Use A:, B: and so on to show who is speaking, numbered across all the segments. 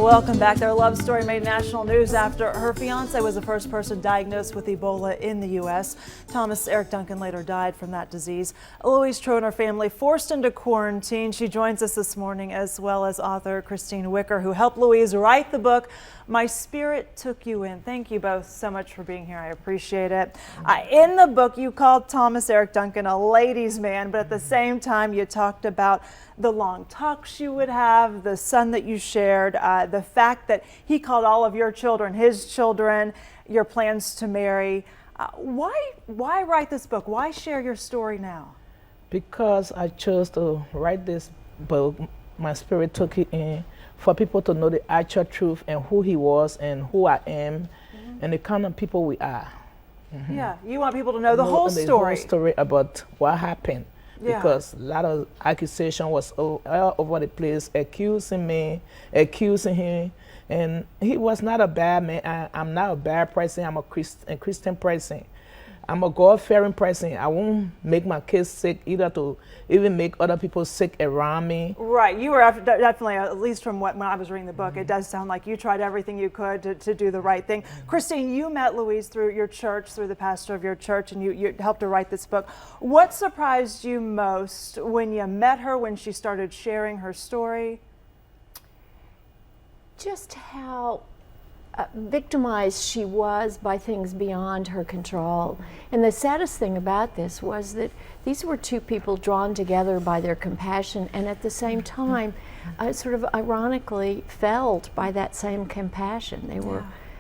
A: Welcome back. Their love story made national news after her fiance was the first person diagnosed with Ebola in the U.S. Thomas Eric Duncan later died from that disease. Louise Troh and her family forced into quarantine. She joins us this morning, as well as author Christine Wicker, who helped Louise write the book, My Spirit Took You In. Thank you both so much for being here. I appreciate it. In the book, you called Thomas Eric Duncan a ladies' man, but at the same time, you talked about the long talks you would have, the son that you shared, the fact that he called all of your children his children, your plans to marry. Why write this book? Why share your story now?
B: Because I chose to write this book, My Spirit Took You In, for people to know the actual truth and who he was and who I am and the kind of people we are.
A: Yeah, you want people to know the whole story.
B: The whole story about what happened.
A: Yeah.
B: Because a lot of accusation was all over the place, accusing me, accusing him. And he was not a bad man. I'm not a bad person. I'm a Christian person. I'm a God-fearing person. I won't make my kids sick either, to even make other people sick around me.
A: Right. You were definitely, at least from when I was reading the book, it does sound like you tried everything you could to do the right thing. Christine, you met Louise through your church, through the pastor of your church, and you helped her write this book. What surprised you most when you met her, when she started sharing her story?
C: Just how victimized she was by things beyond her control. And the saddest thing about this was that these were two people drawn together by their compassion, and at the same time sort of ironically felled by that same compassion.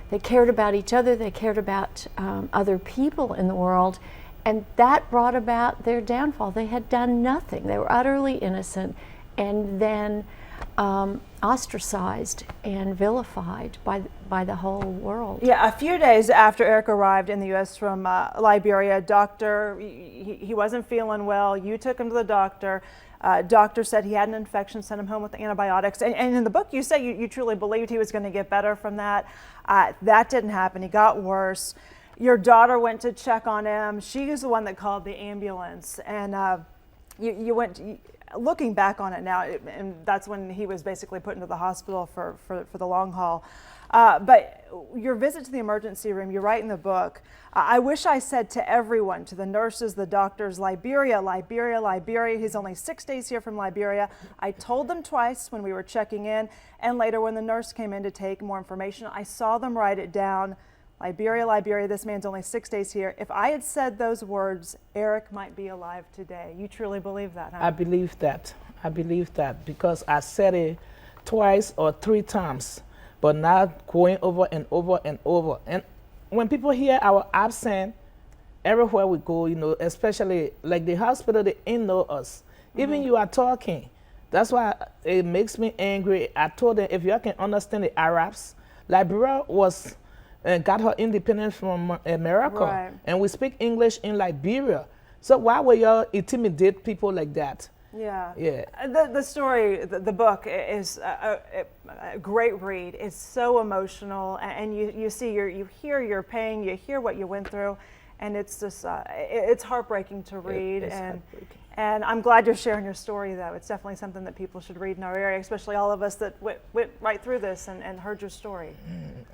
C: They cared about each other, they cared about other people in the world, and that brought about their downfall. They had done nothing. They were utterly innocent, and then ostracized and vilified by the whole world.
A: Yeah, a few days after Eric arrived in the U.S. from Liberia, he wasn't feeling well. You took him to the doctor. Doctor said he had an infection, sent him home with antibiotics. And in the book, you say you truly believed he was going to get better from that. That didn't happen. He got worse. Your daughter went to check on him. She was the one that called the ambulance. And you went... Looking back on it now, and that's when he was basically put into the hospital for the long haul. But your visit to the emergency room, you write in the book, I wish I said to everyone, to the nurses, the doctors, Liberia, Liberia, Liberia. He's only 6 days here from Liberia. I told them twice when we were checking in, and later when the nurse came in to take more information, I saw them write it down. Liberia, Liberia, this man's only 6 days here. If I had said those words, Eric might be alive today. You truly believe that, huh?
B: I believe that. I believe that because I said it twice or 3 times, but not going over and over and over. And when people hear our accent, everywhere we go, you know, especially like the hospital, they ain't know us. Even you are talking. That's why it makes me angry. I told them, if you can understand the Arabs, Liberia was... got her independence from America,
A: right.
B: And we speak English in Liberia. So why would y'all intimidate people like that?
A: Yeah.
B: Yeah.
A: The story, the book is a great read. It's so emotional, and you hear your pain, you hear what you went through, and it's just it's heartbreaking to read. And I'm glad you're sharing your story, though. It's definitely something that people should read in our area, especially all of us that went right through this and heard your story.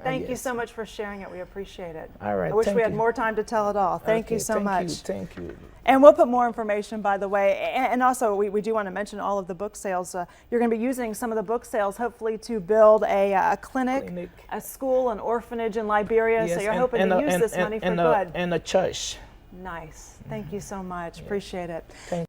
A: Thank you so much for sharing it. We appreciate it.
B: All right.
A: I wish we had more time to tell it all. Thank you so much.
B: Thank you.
A: And we'll put more information, by the way. And also, we do want to mention all of the book sales. You're going to be using some of the book sales, hopefully, to build a clinic, a school, an orphanage in Liberia.
B: Yes,
A: so you're hoping to use this money for good.
B: And a church.
A: Nice. Thank you so much. Appreciate it.